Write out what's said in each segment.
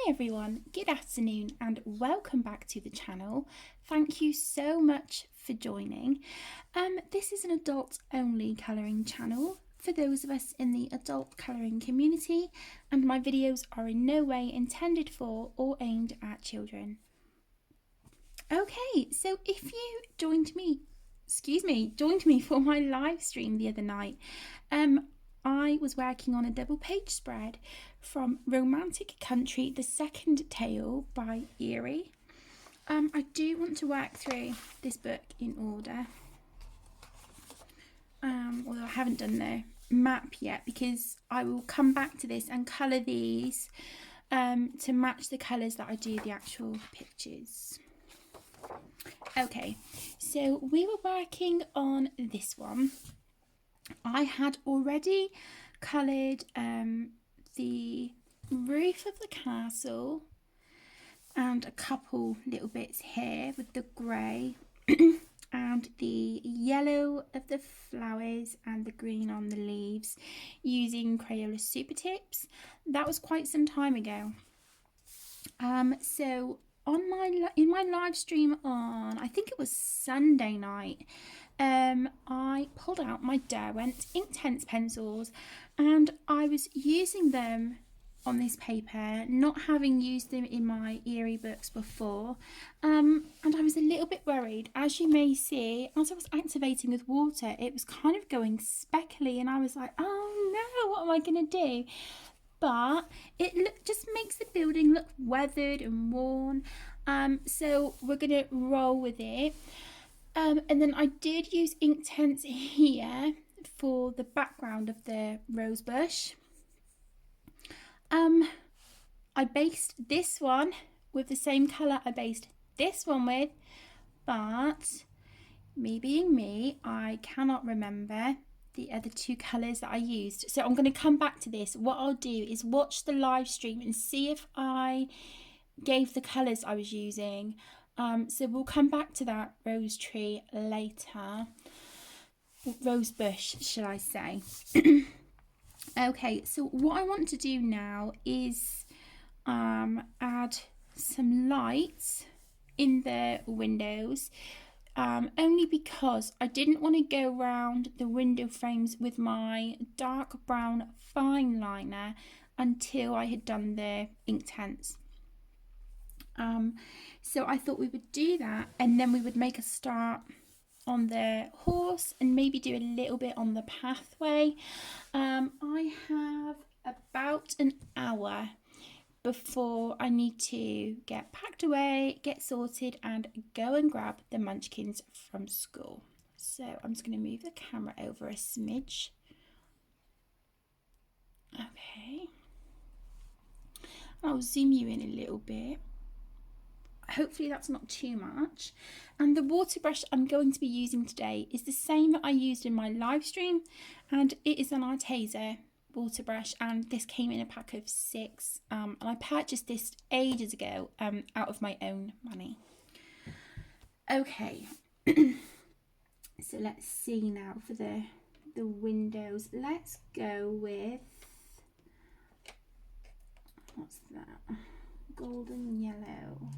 everyone, good afternoon and welcome back to the channel. Thank you so much for joining. This is an adult only colouring channel for those of us in the adult colouring community, and my videos are in no way intended for or aimed at children. Okay, so if you joined me for my live stream the other night, I was working on a double page spread from Romantic Country, the Second Tale by Eriy. I do want to work through this book in order, although I haven't done the map yet because I will come back to this and colour these to match the colours that I do the actual pictures. Okay, so we were working on this one. I had already coloured the roof of the castle and a couple little bits here with the grey and the yellow of the flowers and the green on the leaves using Crayola Super Tips. That was quite some time ago. So in my live stream on, I think it was Sunday night, I pulled out my Derwent Inktense pencils and I was using them on this paper, not having used them in my Eriy books before, and I was a little bit worried. As you may see, as I was activating with water, it was kind of going speckly and I was like, oh no, what am I going to do? But it just makes the building look weathered and worn, so we're going to roll with it. And then I did use Inktense here for the background of the rose bush. I based this one with the same colour I based this one with, but me being me, I cannot remember the other two colours that I used. So I'm going to come back to this. What I'll do is watch the live stream and see if I gave the colours I was using. So we'll come back to that rose tree later. Rose bush, shall I say. Okay, so what I want to do now is add some lights in the windows, only because I didn't want to go around the window frames with my dark brown fine liner until I had done the Inktense. So I thought we would do that and then we would make a start on the horse and maybe do a little bit on the pathway. I have about an hour before I need to get packed away, get sorted and go and grab the munchkins from school. So I'm just going to move the camera over a smidge. Okay. I'll zoom you in a little bit. Hopefully that's not too much. And the water brush I'm going to be using today is the same that I used in my live stream, and it is an Arteza water brush, and this came in a pack of 6, and I purchased this ages ago out of my own money. Okay, so let's see now for the windows. Let's go with, what's that, golden yellow,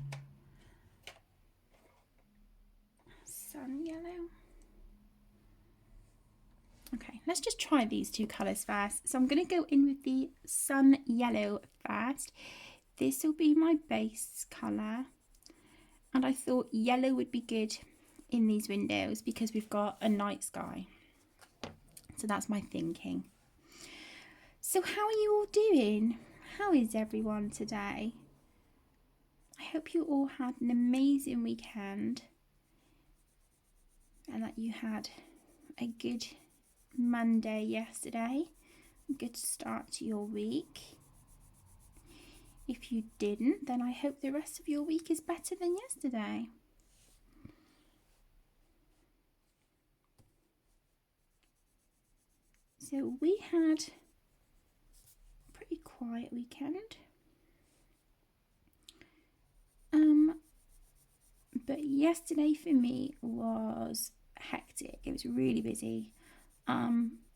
sun yellow. Okay, let's just try these two colours first. So I'm going to go in with the sun yellow first. This will be my base colour, and I thought yellow would be good in these windows because we've got a night sky. So that's my thinking. So how are you all doing? How is everyone today? I hope you all had an amazing weekend and that you had a good Monday yesterday, a good start to your week. If you didn't, then I hope the rest of your week is better than yesterday. So we had a pretty quiet weekend. But yesterday for me was hectic. It was really busy.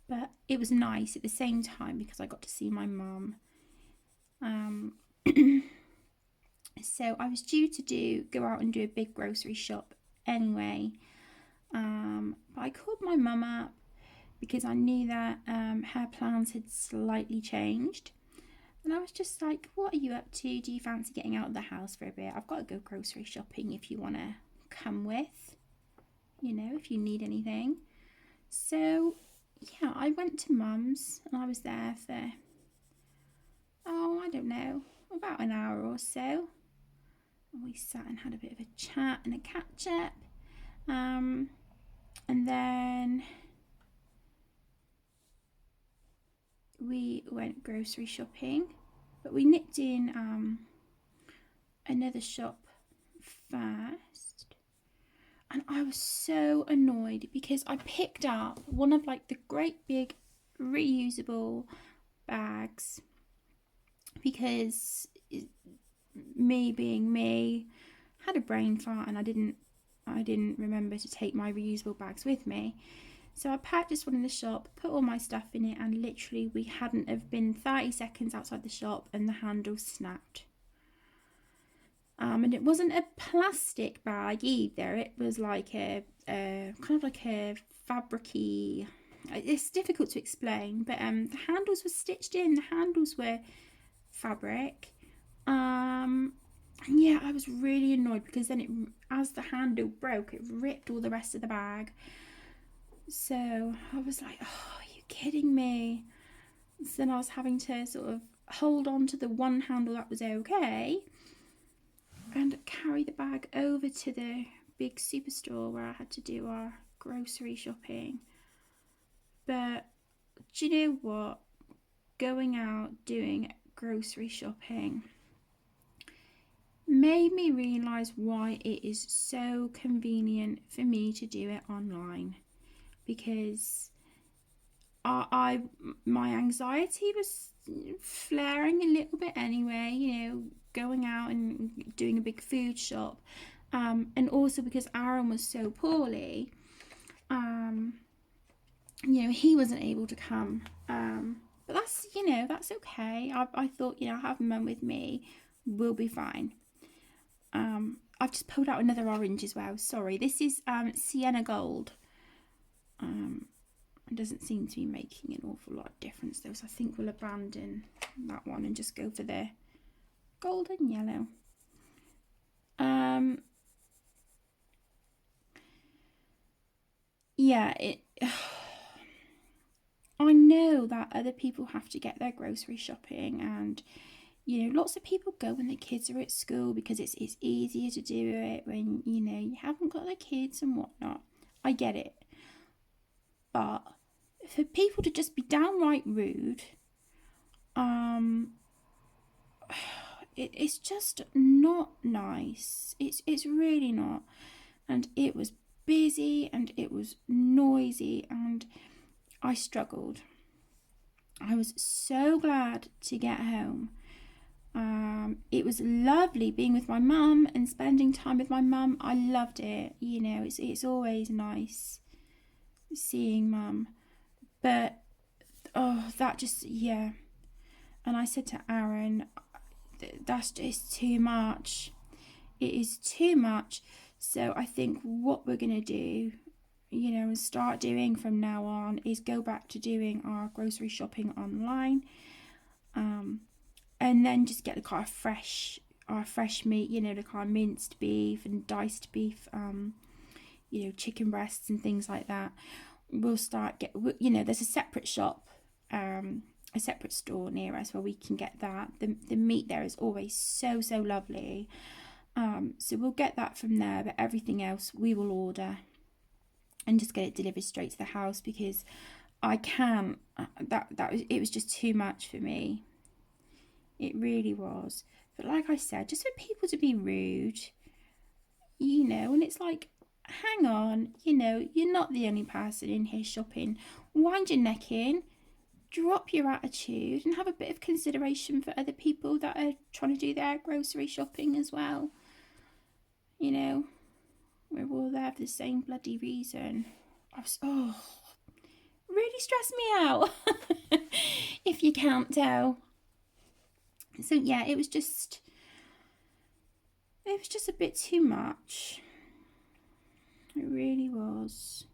But it was nice at the same time because I got to see my mum. So I was due to go out and do a big grocery shop anyway. But I called my mum up because I knew that her plans had slightly changed. And I was just like, what are you up to? Do you fancy getting out of the house for a bit? I've got to go grocery shopping if you want to come with, if you need anything. So, yeah, I went to Mum's and I was there for, I don't know, about an hour or so. And we sat and had a bit of a chat and a catch up. And then we went grocery shopping, but we nipped in another shop first. And I was so annoyed because I picked up one of like the great big reusable bags because me being me had a brain fart and I didn't remember to take my reusable bags with me. So I purchased one in the shop, put all my stuff in it, and literally we hadn't have been 30 seconds outside the shop and the handle snapped. And it wasn't a plastic bag either. It was like a kind of like a fabricy. It's difficult to explain, but the handles were stitched in. The handles were fabric. Yeah, I was really annoyed because then as the handle broke, it ripped all the rest of the bag. So I was like, oh, are you kidding me? So then I was having to sort of hold on to the one handle that was okay and carry the bag over to the big superstore where I had to do our grocery shopping. But do you know what? Going out doing grocery shopping made me realise why it is so convenient for me to do it online, because my anxiety was flaring a little bit anyway, going out and doing a big food shop, and also because Aaron was so poorly, he wasn't able to come, but that's okay. I thought, have Mum with me, we'll be fine. I've just pulled out another orange as well. Sorry, this is Sienna Gold. It doesn't seem to be making an awful lot of difference though, so I think we'll abandon that one and just go for the golden yellow. I know that other people have to get their grocery shopping, and lots of people go when the kids are at school because it's easier to do it when you haven't got the kids and whatnot. I get it, but for people to just be downright rude, it's just not nice. It's really not. And it was busy and it was noisy and I struggled. I was so glad to get home. It was lovely being with my mum and spending time with my mum. I loved it. It's always nice seeing Mum, but that just, yeah. And I said to Aaron, that's just too much. It is too much. So I think what we're gonna do, and start doing from now on, is go back to doing our grocery shopping online, and then just get our fresh meat, like our minced beef and diced beef, chicken breasts and things like that. We'll start there's a separate shop, a separate store near us where we can get that. The meat there is always so lovely, so we'll get that from there, but everything else we will order and just get it delivered straight to the house, because I can't, it was just too much for me. It really was. But like I said, just for people to be rude, and it's like, hang on, you're not the only person in here shopping. Wind your neck in, drop your attitude, and have a bit of consideration for other people that are trying to do their grocery shopping as well. We're all there for the same bloody reason. Really stressed me out, if you can't tell. So yeah, it was just It was just a bit too much. It really was.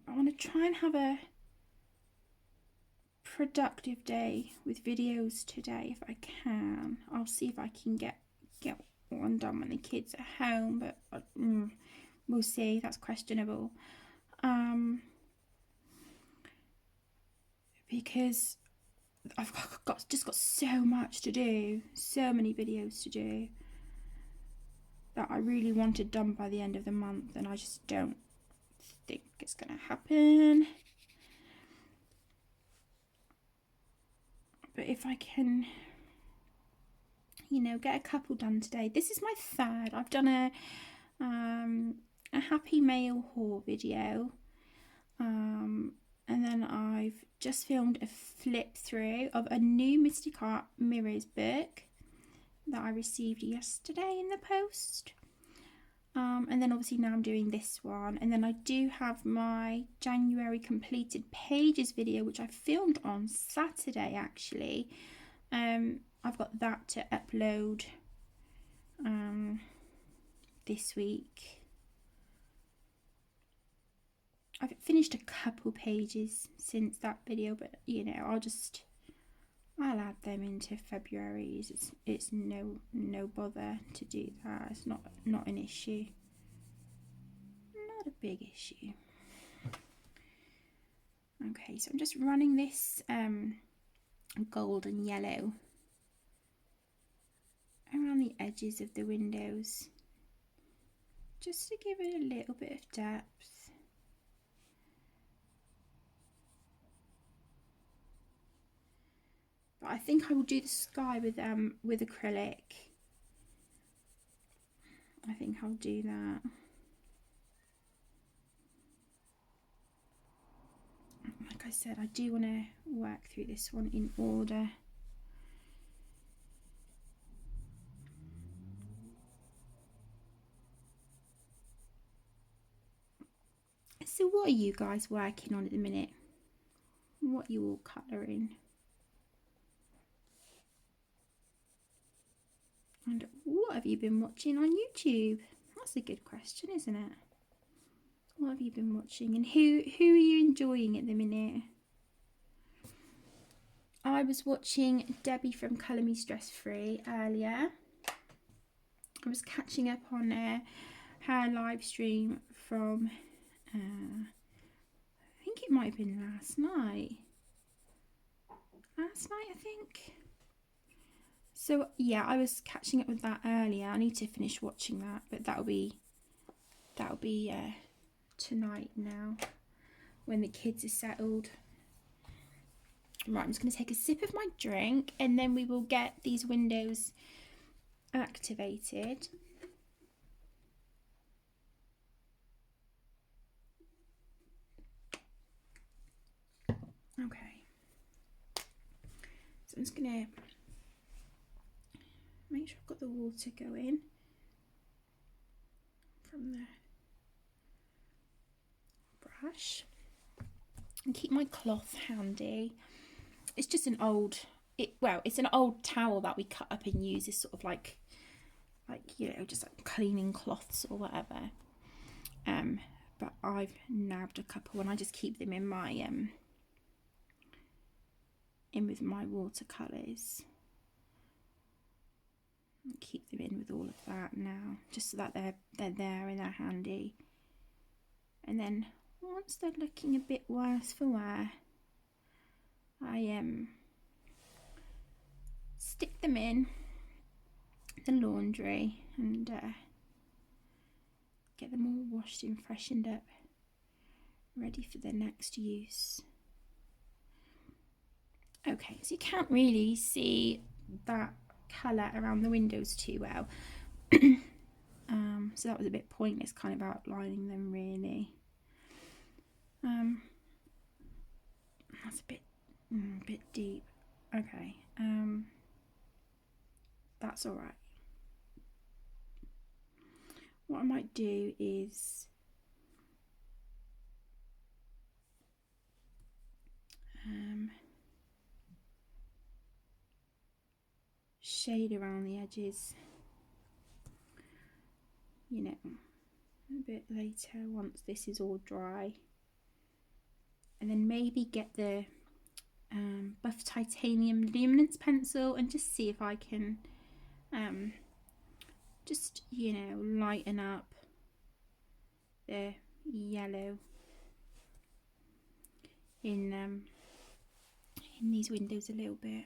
I want to try and have a productive day with videos today if I can. I'll see if I can get one done when the kids are home, but we'll see. That's questionable. Because I've just got so much to do, so many videos to do that I really wanted done by the end of the month, and I just don't think it's gonna happen. But if I can, you know, get a couple done today. This is my third. I've done a Happy Mail haul video, and then I've just filmed a flip through of a new Mystic Art Mirrors book that I received yesterday in the post. And then obviously now I'm doing this one, and then I do have my January completed pages video, which I filmed on Saturday actually. I've got that to upload this week. I've finished a couple pages since that video, but you know, I'll add them into February's. It's no bother to do that. It's not an issue. Not a big issue. Okay, so I'm just running this gold and yellow around the edges of the windows, just to give it a little bit of depth. But I think I will do the sky with acrylic. I think I'll do that. Like I said, I do want to work through this one in order. So what are you guys working on at the minute? What are you all colouring? And what have you been watching on YouTube? That's a good question, isn't it? What have you been watching, and who are you enjoying at the minute? I was watching Debbie from Colour Me Stress Free earlier. I was catching up on her live stream from I think it might have been last night I think. So yeah, I was catching up with that earlier. I need to finish watching that, but that'll be tonight now when the kids are settled. Right, I'm just going to take a sip of my drink and then we will get these windows activated. Okay, so I'm just going to make sure I've got the water going from the brush and keep my cloth handy. It's just an old, it's an old towel that we cut up and use as sort of like you know, just like cleaning cloths or whatever. But I've nabbed a couple and I just keep them in my in with my watercolours. Keep them in with all of that now, just so that they're there and they're handy. And then once they're looking a bit worse for wear, I stick them in the laundry and get them all washed and freshened up, ready for their next use. Okay, so you can't really see that colour around the windows too well. So that was a bit pointless kind of outlining them really. That's a bit deep. Okay, that's all right. What I might do is shade around the edges, you know, a bit later once this is all dry. And then maybe get the Buff Titanium Luminance pencil and just see if I can just, you know, lighten up the yellow in these windows a little bit.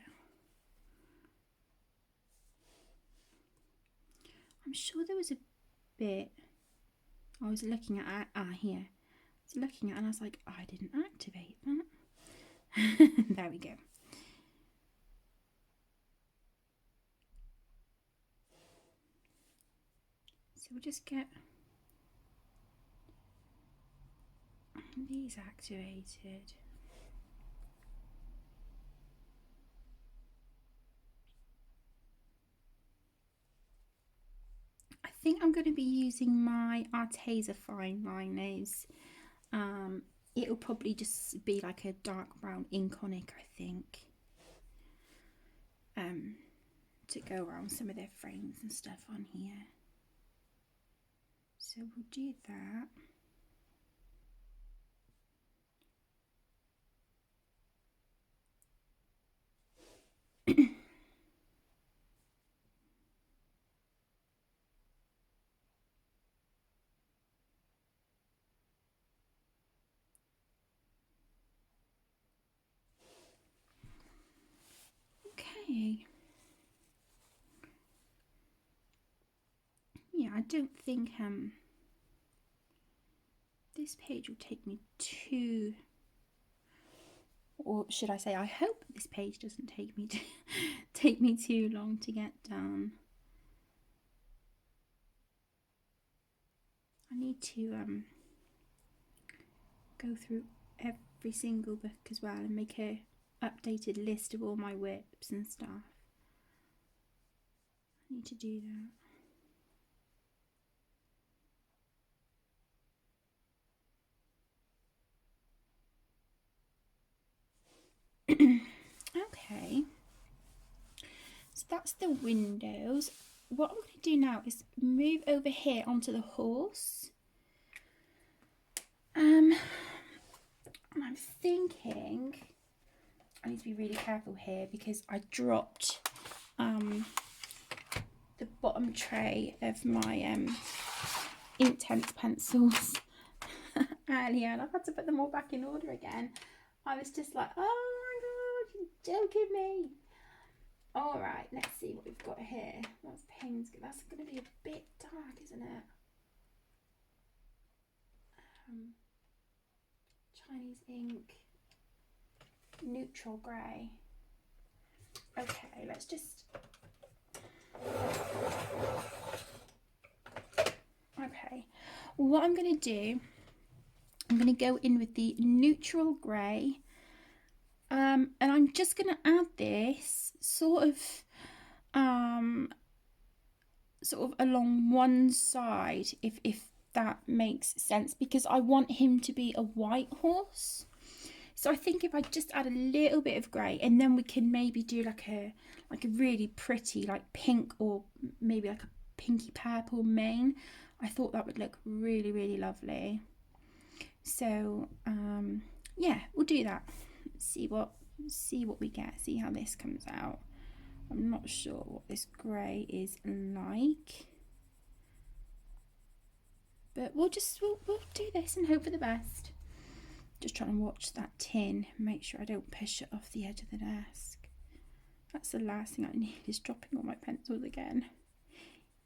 I'm sure there was a bit I was looking at, here. I was looking at and I was like, I didn't activate that. There we go. So we'll just get these activated. I think I'm going to be using my Arteza fine liners. It'll probably just be like a dark brown Inconic, I think, to go around some of their frames and stuff on here. So we'll do that. Okay. Yeah, I don't think this page will take me too, or should I say, I hope this page doesn't take me too long to get done. I need to go through every single book as well and make a updated list of all my whips and stuff. I need to do that. Okay, so that's the windows. What I'm going to do now is move over here onto the horse. And I'm thinking I need to be really careful here because I dropped the bottom tray of my Inktense pencils earlier, and I've had to put them all back in order again. I was just like, oh my god, you're joking me. All right, let's see what we've got here. That's pink. That's going to be a bit dark, isn't it? Chinese ink, neutral grey. Okay, let's just. Okay, what I'm going to do, I'm going to go in with the neutral grey, and I'm just going to add this sort of along one side, if that makes sense, because I want him to be a white horse. So I think if I just add a little bit of grey, and then we can maybe do like a really pretty like pink, or maybe like a pinky purple mane. I thought that would look really, really lovely. So yeah, we'll do that. See what we get. See how this comes out. I'm not sure what this grey is like, but we'll do this and hope for the best. Just trying to watch that tin, make sure I don't push it off the edge of the desk. That's the last thing I need, is dropping all my pencils again.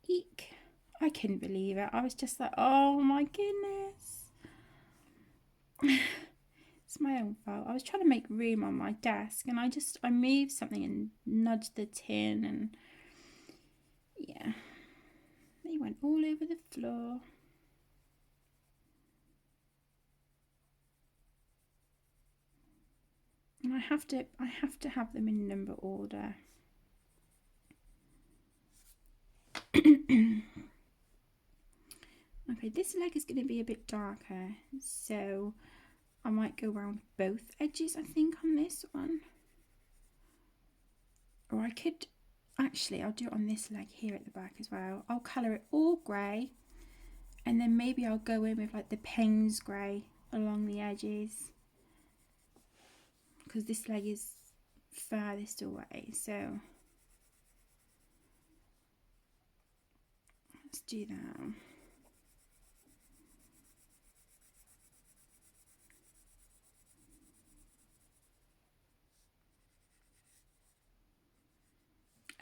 Eek! I couldn't believe it. I was just like, oh my goodness. It's my own fault. I was trying to make room on my desk and I moved something and nudged the tin, and yeah, they went all over the floor. And I have to have them in number order. Okay, this leg is going to be a bit darker, so I might go around both edges, I think, on this one. Or I actually, I'll do it on this leg here at the back as well. I'll colour it all grey, and then maybe I'll go in with like the Payne's grey along the edges, because this leg is furthest away. So let's do that.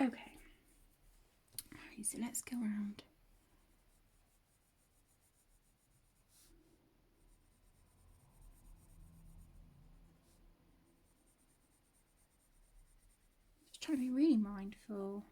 Okay, right, so let's go around. Just trying to be really mindful.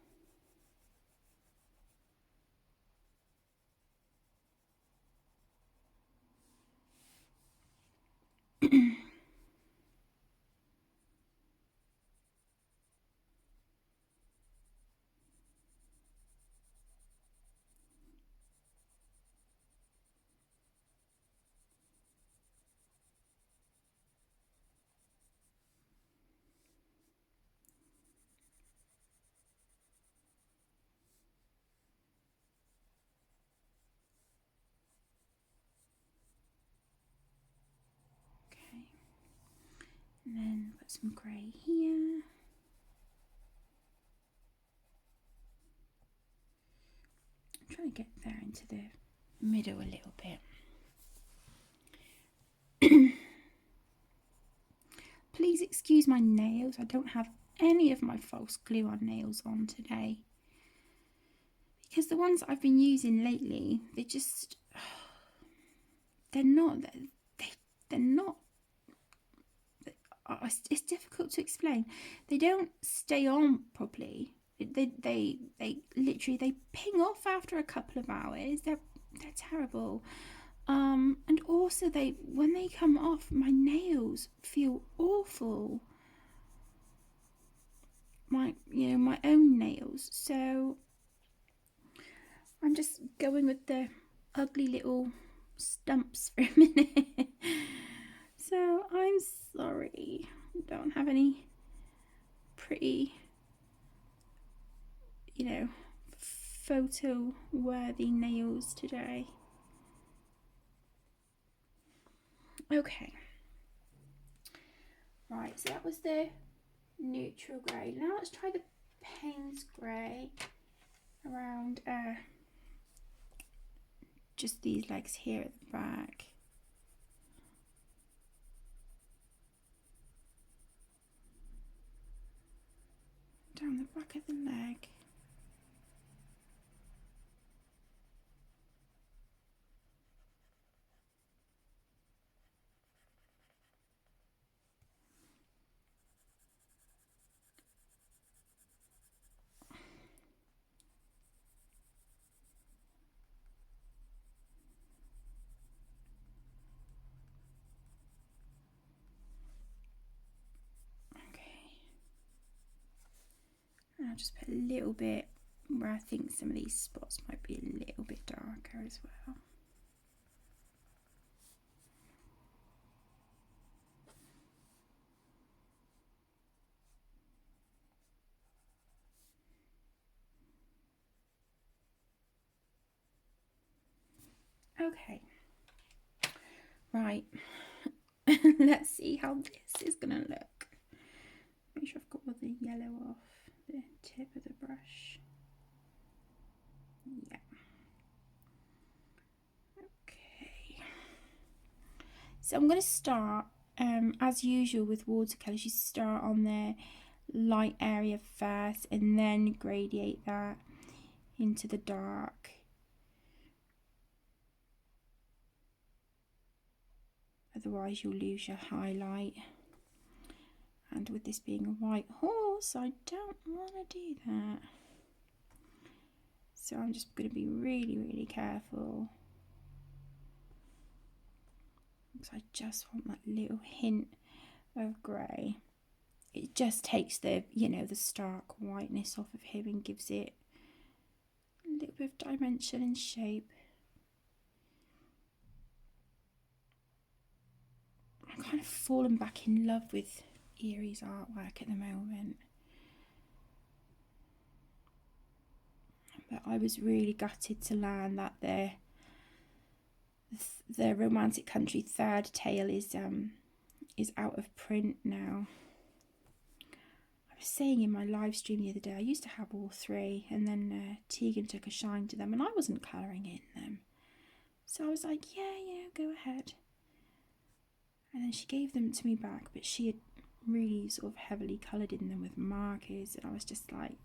Okay, and then put some grey here. I'm trying to get there into the middle a little bit. Please excuse my nails. I don't have any of my false glue on nails on today, because the ones I've been using lately, they're not it's difficult to explain. They don't stay on properly. They literally, they ping off after a couple of hours. They're terrible. And also when they come off, my nails feel awful. My own nails. So I'm just going with the ugly little stumps for a minute. So I'm sorry. I don't have any pretty, photo worthy nails today. Okay. Right, so that was the neutral grey. Now let's try the Payne's grey around just these legs here at the back. Down the back of the leg. I'll just put a little bit where I think some of these spots might be a little bit darker as well. Okay, right, let's see how this is gonna look. Make sure I've got all the yellow off the tip of the brush. Yeah. Okay. So I'm going to start, as usual with watercolours, you start on the light area first and then gradate that into the dark. Otherwise you'll lose your highlight. And with this being a white horse, I don't want to do that. So I'm just going to be really, really careful. Because I just want that little hint of grey. It just takes the, the stark whiteness off of him and gives it a little bit of dimension and shape. I'm kind of fallen back in love with Eriy's artwork at the moment. But I was really gutted to learn that the Romantic Country third tale is out of print now. I was saying in my live stream the other day, I used to have all three, and then Tegan took a shine to them, and I wasn't colouring in them. So I was like, yeah, go ahead. And then she gave them to me back, but she had really sort of heavily coloured in them with markers, and I was just like,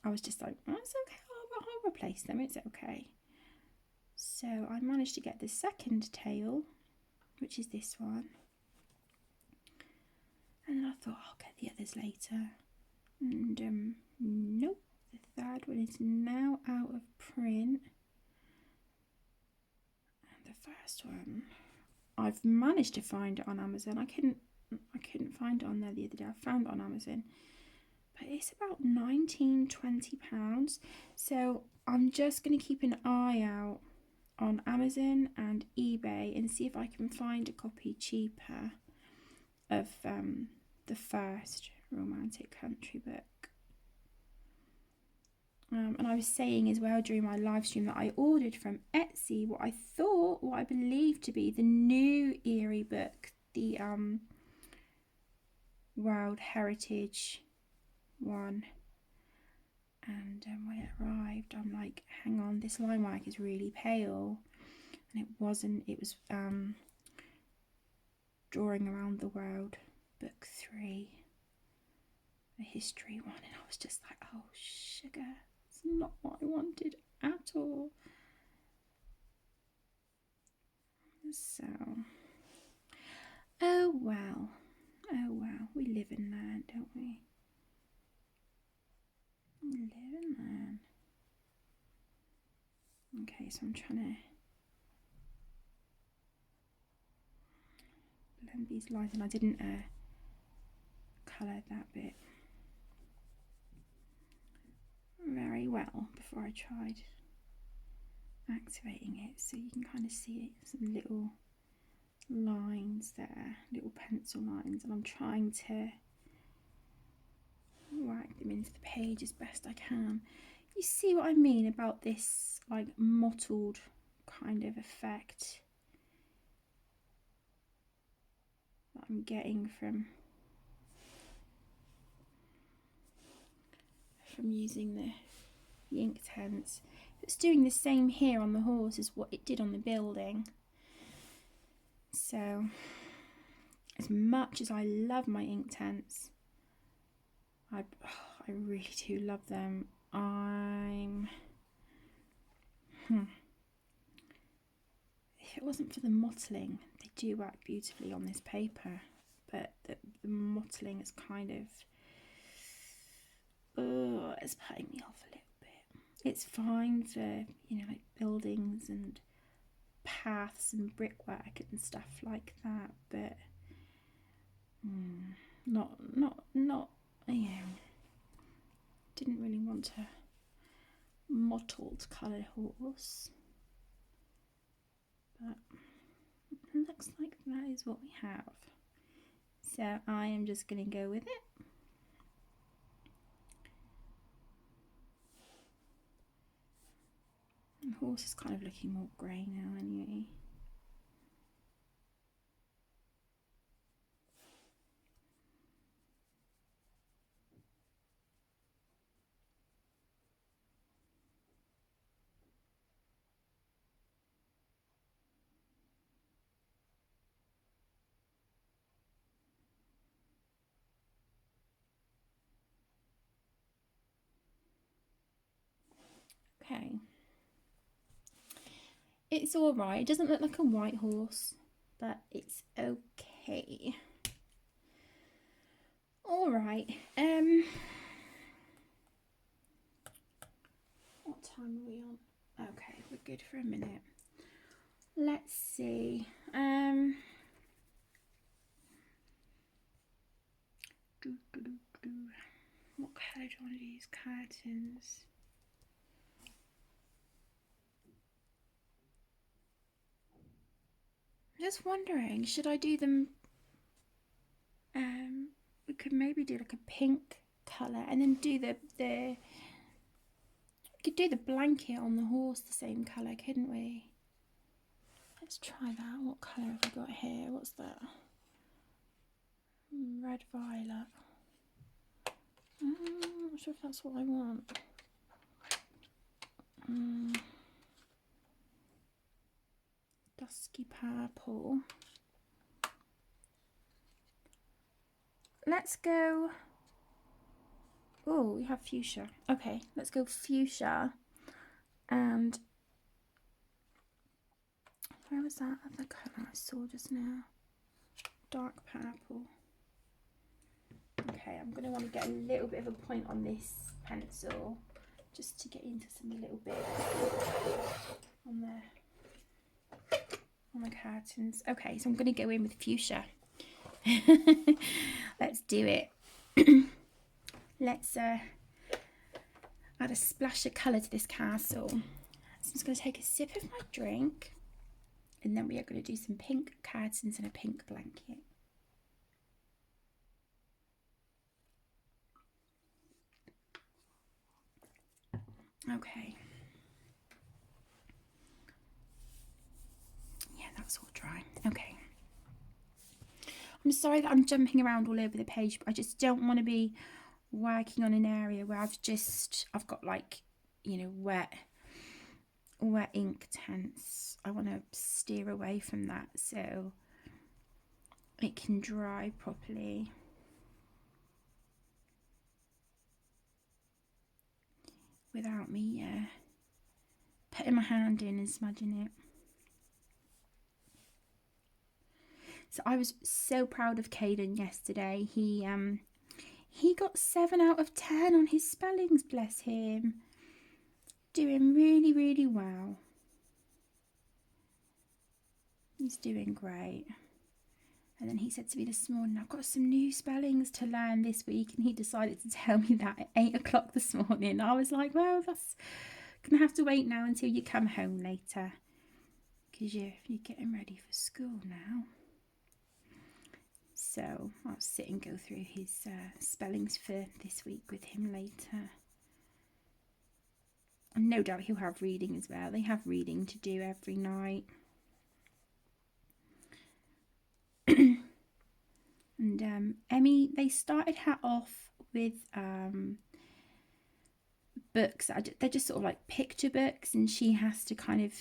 I was just like, oh, it's okay, I'll replace them, it's okay. So I managed to get the second tail, which is this one. And then I thought, I'll get the others later. And nope, the third one is now out of print. And the first one, I've managed to find it on Amazon. I couldn't find it on there the other day. I found it on Amazon. But it's about £19-20. So I'm just going to keep an eye out on Amazon and eBay and see if I can find a copy cheaper of the first Romantic Country book. And I was saying as well during my live stream that I ordered from Etsy what I believe to be the new Eriy book, the World Heritage one. And when it arrived, I'm like, hang on, this line work is really pale. And it wasn't, it was Drawing Around the World, book 3, a history one. And I was just like, oh, sugar, it's not what I wanted at all. So, oh well, we live and learn, don't we? We live and learn. Okay, so I'm trying to blend these lines, and I didn't colour that bit very well before I tried activating it, so you can kind of see it, some little lines there, little pencil lines, and I'm trying to whack them into the page as best I can. You see what I mean about this like mottled kind of effect that I'm getting from using the Inktense. It's doing the same here on the horse as what it did on the building. So as much as I love my Inktense, I really do love them. If it wasn't for the mottling, they do work beautifully on this paper, but the mottling is kind of it's putting me off a little bit. It's fine for, like buildings and paths and brickwork and stuff like that, but not didn't really want a mottled colour horse, but it looks like that is what we have, so I am just going to go with it. The horse is kind of looking more grey now anyway. Okay. It's alright. It doesn't look like a white horse, but it's okay. Alright. What time are we on? Okay, we're good for a minute. Let's see. What colour do I want to use? Curtains. I'm just wondering, should I do them? We could maybe do like a pink colour, and then do the we could do the blanket on the horse the same colour, couldn't we? Let's try that. What colour have we got here? What's that? Red violet. I'm not sure if that's what I want. Dusky purple. Let's go. Oh, we have fuchsia. Okay, let's go fuchsia. And where was that other colour I saw just now? Dark purple. Okay, I'm going to want to get a little bit of a point on this pencil just to get into some little bits on the curtains. Okay, so I'm going to go in with fuchsia. Let's do it. Let's add a splash of colour to this castle. So I'm just going to take a sip of my drink, and then we are going to do some pink curtains and a pink blanket. Okay. Yeah, that's all dry. Okay. I'm sorry that I'm jumping around all over the page, but I just don't want to be working on an area where I've got like, you know, wet Inktense. I want to steer away from that so it can dry properly. Without me putting my hand in and smudging it. So I was so proud of Caden yesterday. He got 7 out of 10 on his spellings, bless him. Doing really, really well. He's doing great. And then he said to me this morning, I've got some new spellings to learn this week, and he decided to tell me that at 8 o'clock this morning. I was like, well, that's gonna have to wait now until you come home later, because you're getting ready for school now. So I'll sit and go through his spellings for this week with him later. And no doubt he'll have reading as well. They have reading to do every night. And Emmy, they started her off with books. They're just sort of like picture books, and she has to kind of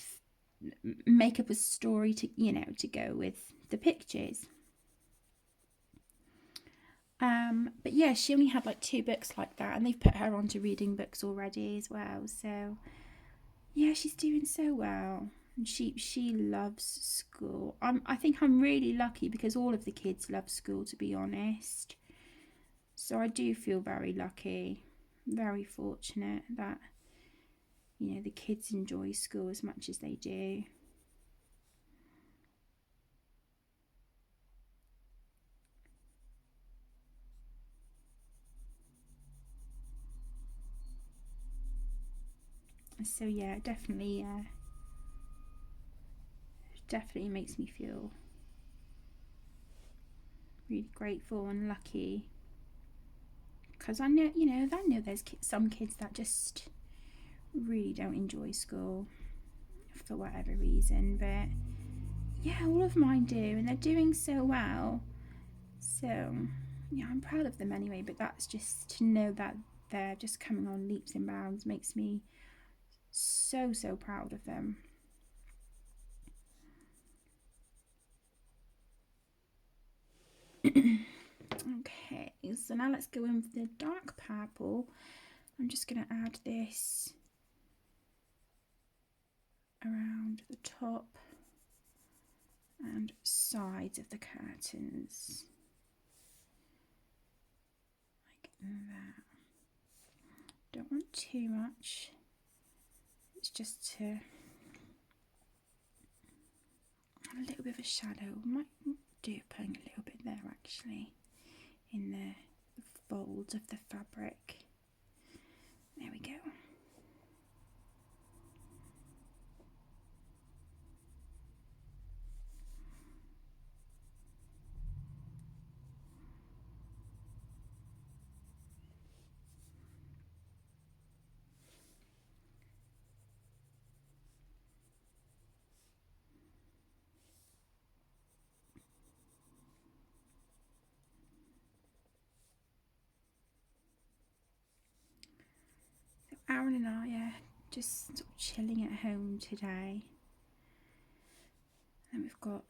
make up a story to, you know, to go with the pictures. But yeah, she only had like 2 books like that, and they've put her onto reading books already as well. So yeah, she's doing so well, and she loves school. I think I'm really lucky because all of the kids love school, to be honest. So I do feel very lucky, very fortunate that, you know, the kids enjoy school as much as they do. So yeah, it definitely makes me feel really grateful and lucky, because I know, you know, there's some kids that just really don't enjoy school for whatever reason, but yeah, all of mine do, and they're doing so well. So yeah, I'm proud of them anyway, but that's just to know that they're just coming on leaps and bounds makes me so proud of them. Okay, so now let's go in with the dark purple. I'm just going to add this around the top and sides of the curtains, like that. Don't want too much. It's just to a little bit of a shadow. Might do putting a little bit there actually in the folds of the fabric. There we go. Aaron and I are just sort of chilling at home today. And we've got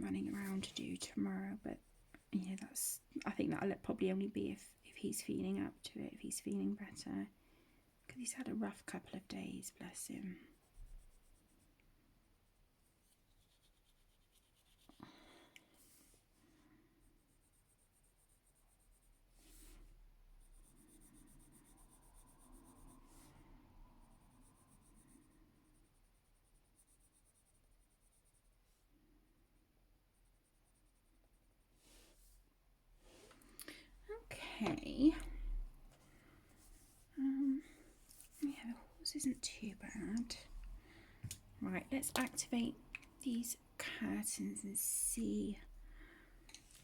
running around to do tomorrow, but yeah, I think that'll probably only be if he's feeling up to it, if he's feeling better, because he's had a rough couple of days, bless him. Okay. Yeah, the horse isn't too bad. Right, let's activate these curtains and see.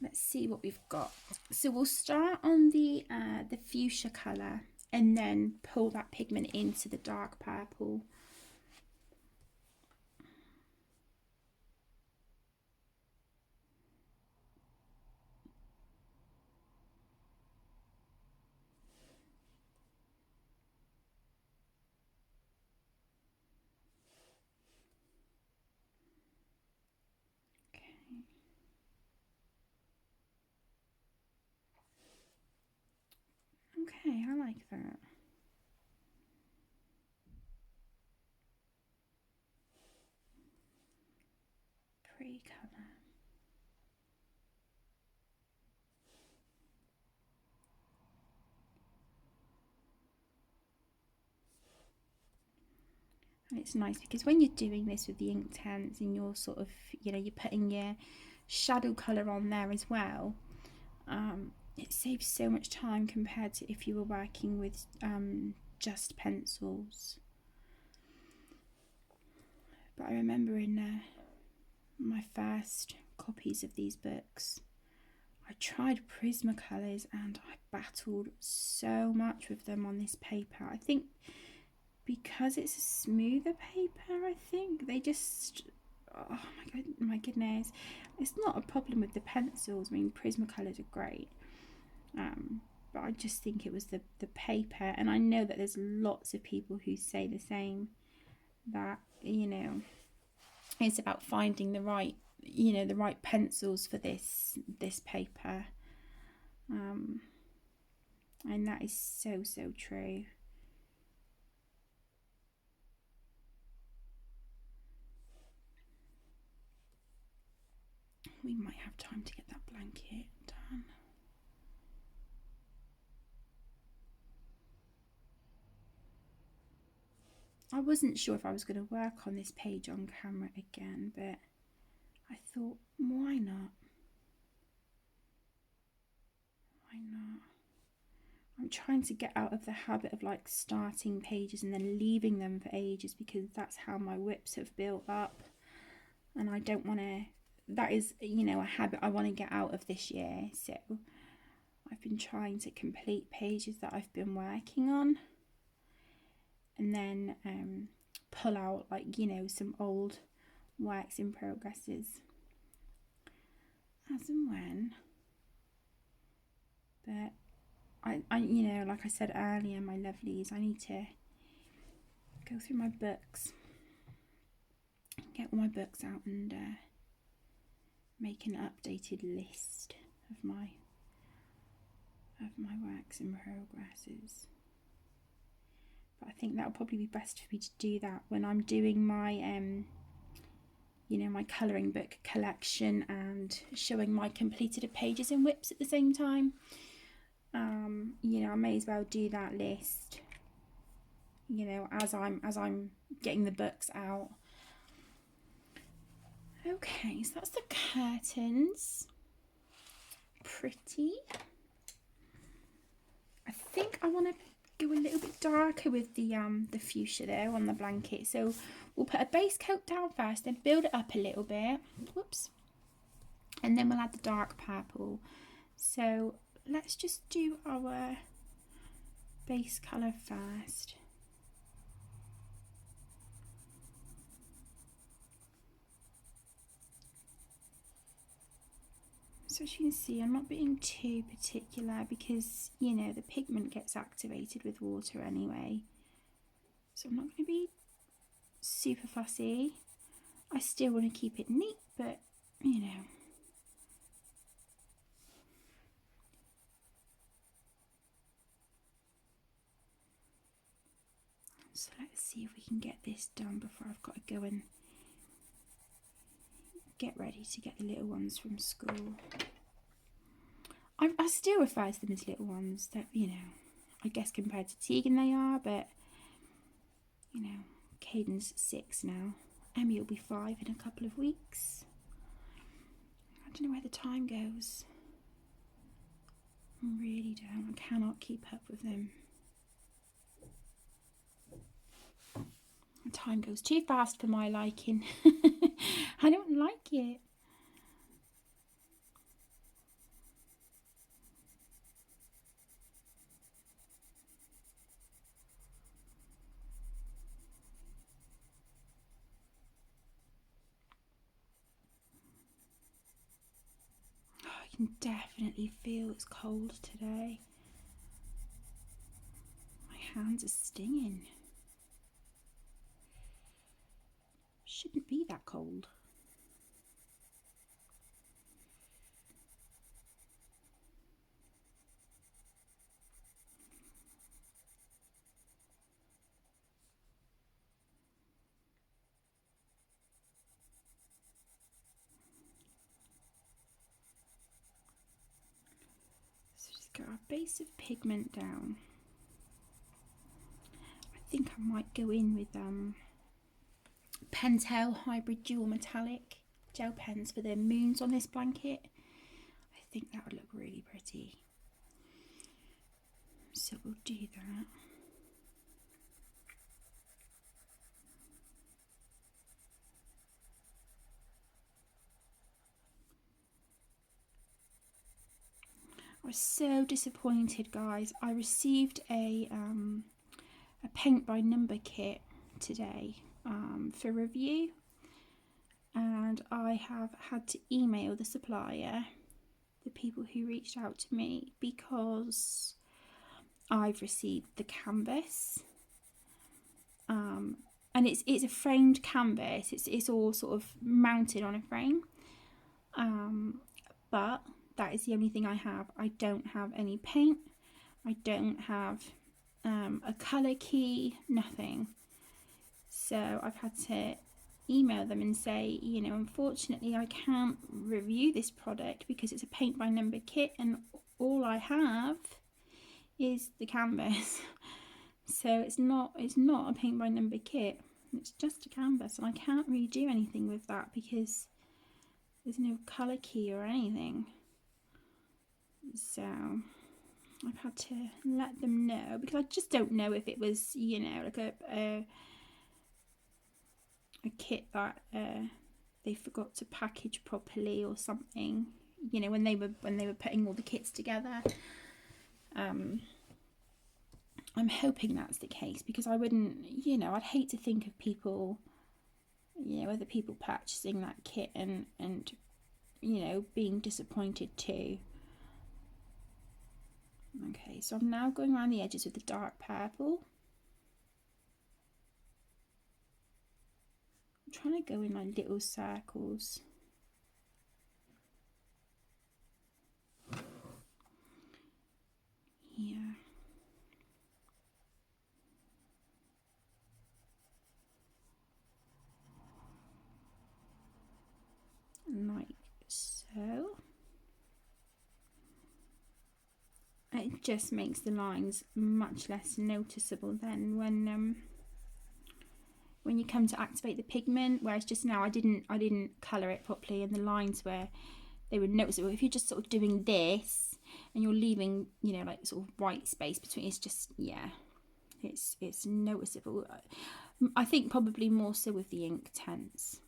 Let's see what we've got. So we'll start on the fuchsia colour and then pull that pigment into the dark purple. Okay, I like that. Pretty colour. And it's nice because when you're doing this with the Inktense and you're sort of, you're putting your shadow colour on there as well, it saves so much time compared to if you were working with just pencils. But I remember in my first copies of these books, I tried Prismacolors and I battled so much with them on this paper. I think because it's a smoother paper, I think they just, oh my goodness, it's not a problem with the pencils. I mean, Prismacolors are great, but I just think it was the paper. And I know that there's lots of people who say the same, that it's about finding the right the right pencils for this paper, and that is so true. We might have time to get that blanket done. I wasn't sure if I was going to work on this page on camera again, but I thought, why not? Why not? I'm trying to get out of the habit of like starting pages and then leaving them for ages, because that's how my whips have built up, and I don't want to. That is, a habit I want to get out of this year. So I've been trying to complete pages that I've been working on, and then pull out like some old works in progresses as and when. But I like I said earlier, my lovelies, I need to go through my books, get all my books out, and make an updated list of my works in progresses. But I think that'll probably be best for me to do that when I'm doing my my colouring book collection and showing my completed pages in whips at the same time. I may as well do that list as I'm getting the books out. Okay, so that's the curtains. Pretty. I think I want to go a little bit darker with the fuchsia there on the blanket. So we'll put a base coat down first, then build it up a little bit. Whoops. And then we'll add the dark purple. So let's just do our base colour first. So as you can see, I'm not being too particular because, you know, the pigment gets activated with water anyway. So I'm not going to be super fussy. I still want to keep it neat, but, you know. So let's see if we can get this done before I've got to go and get ready to get the little ones from school. I still refer to them as little ones, that, you know, I guess compared to Tegan they are, but, you know, Caden's 6 now. Emmy will be 5 in a couple of weeks. I don't know where the time goes. I really don't. I cannot keep up with them. The time goes too fast for my liking. I don't like it. I can definitely feel it's cold today. My hands are stinging. Shouldn't be that cold. So just get our base of pigment down. I think I might go in with Pentel Hybrid Dual Metallic gel pens for the moons on this blanket. I think that would look really pretty. So we'll do that. I was so disappointed, guys. I received a paint by number kit today for review, and I have had to email the supplier, the people who reached out to me, because I've received the canvas, and it's a framed canvas. It's all sort of mounted on a frame, but that is the only thing I have. I don't have any paint. I don't have a colour key, nothing. So I've had to email them and say, you know, unfortunately I can't review this product because it's a paint by number kit and all I have is the canvas. So it's not a paint by number kit, it's just a canvas, and I can't really do anything with that because there's no colour key or anything. So I've had to let them know because I just don't know if it was, you know, like a kit that they forgot to package properly or something, you know, when they were putting all the kits together. I'm hoping that's the case because I wouldn't, you know, I'd hate to think of people, you know, other people purchasing that kit and you know, being disappointed too. Okay, so I'm now going around the edges with the dark purple. I'm trying to go in like little circles. Here. Like so. It just makes the lines much less noticeable then when you come to activate the pigment, whereas just now I didn't colour it properly and the lines were noticeable. If you're just sort of doing this and you're leaving, you know, like sort of white space between, it's just, yeah, it's noticeable. I think probably more so with the Inktense.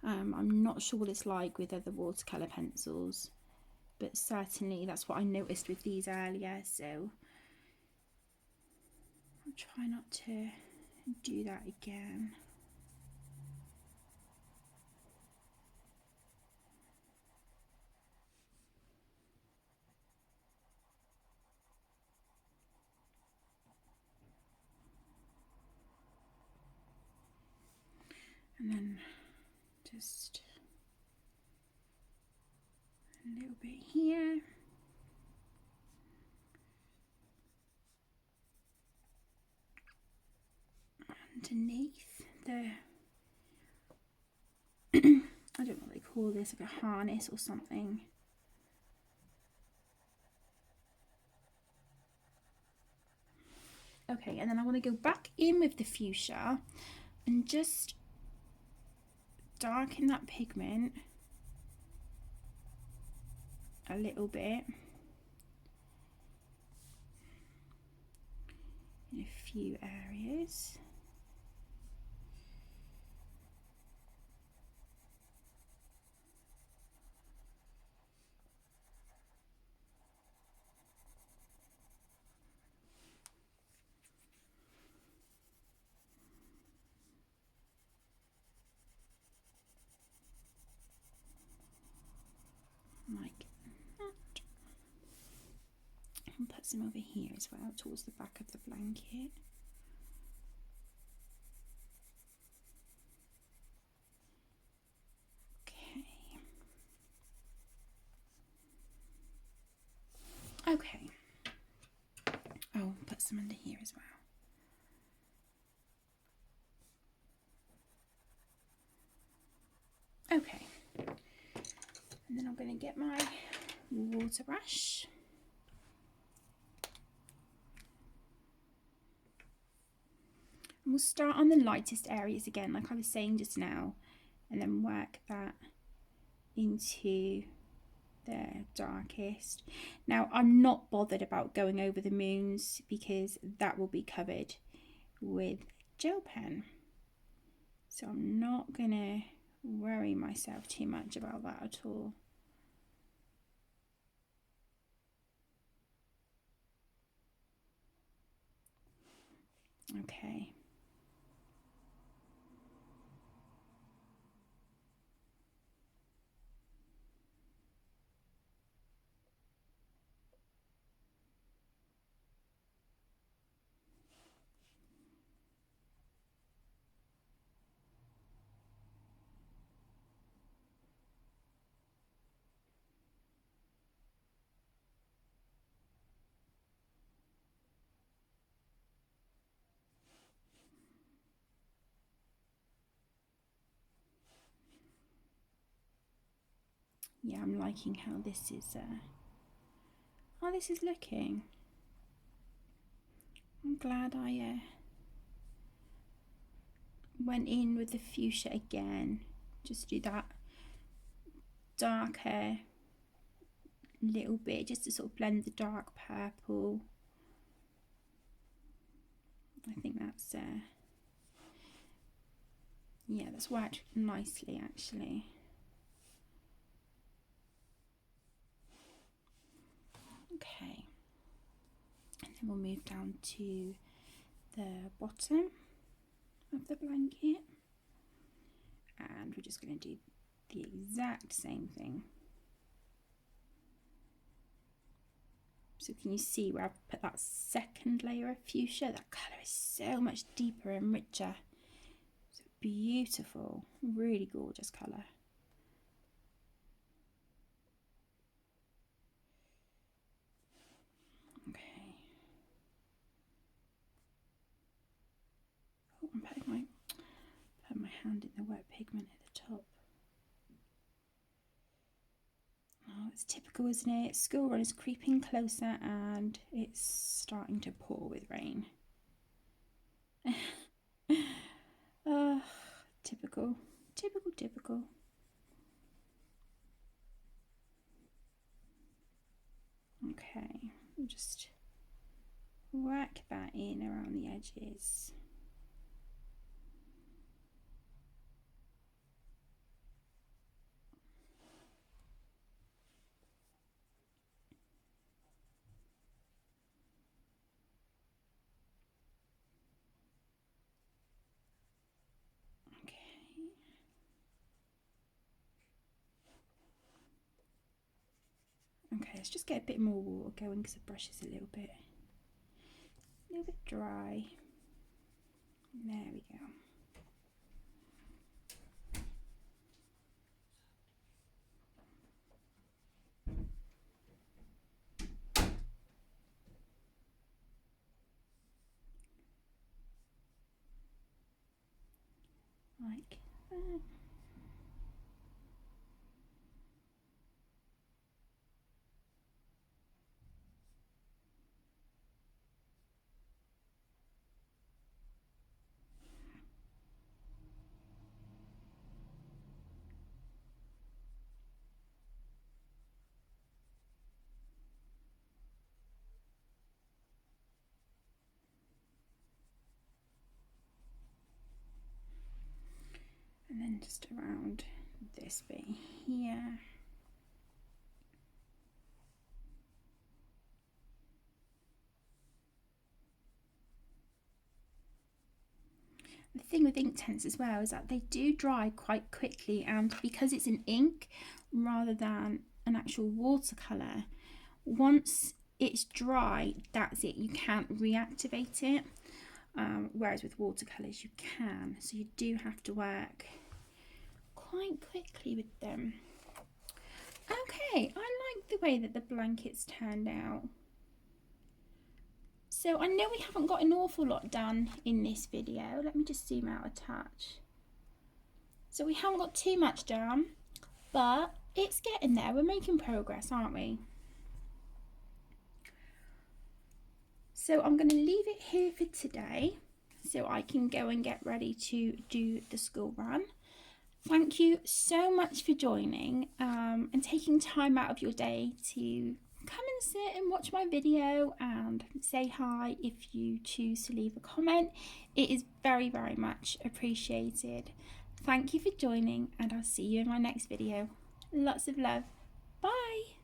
I'm not sure what it's like with other watercolour pencils, but certainly that's what I noticed with these earlier, so I'll try not to do that again. And then just a little bit here. Underneath the, I don't know what they call this, like a harness or something. Okay, and then I want to go back in with the fuchsia and just darken that pigment a little bit in a few areas. Like that. And put some over here as well towards the back of the blanket. Okay. Oh, put some under here as well. Okay. And then I'm going to get my water brush. And we'll start on the lightest areas again, like I was saying just now, and then work that into the darkest. Now, I'm not bothered about going over the moons because that will be covered with gel pen. So I'm not going to worry myself too much about that at all. Okay. Yeah, I'm liking how this is looking. I'm glad I went in with the fuchsia again, just do that darker little bit just to sort of blend the dark purple. I think that's yeah, that's worked nicely actually. Okay, and then we'll move down to the bottom of the blanket, and we're just going to do the exact same thing. So can you see where I've put that second layer of fuchsia? That colour is so much deeper and richer. It's beautiful, really gorgeous colour. Okay. Oh, I'm putting my hand in the wet pigment at the top. Oh, it's typical, isn't it? School run is creeping closer and it's starting to pour with rain. Typical, typical, typical. Okay, we'll just work that in around the edges. Okay, let's just get a bit more water going because the brush is a little bit dry. There we go. like that. And then just around this bit here. The thing with Inktense as well is that they do dry quite quickly, and because it's an ink rather than an actual watercolour, once it's dry, that's it, you can't reactivate it. Whereas with watercolours you can, so you do have to work quite quickly with them. Okay, I like the way that the blankets turned out. So I know we haven't got an awful lot done in this video. Let me just zoom out a touch. So we haven't got too much done, but it's getting there. We're making progress, aren't we? So I'm going to leave it here for today so I can go and get ready to do the school run. Thank you so much for joining and taking time out of your day to come and sit and watch my video and say hi if you choose to leave a comment. It is very, very much appreciated. Thank you for joining, and I'll see you in my next video. Lots of love. Bye.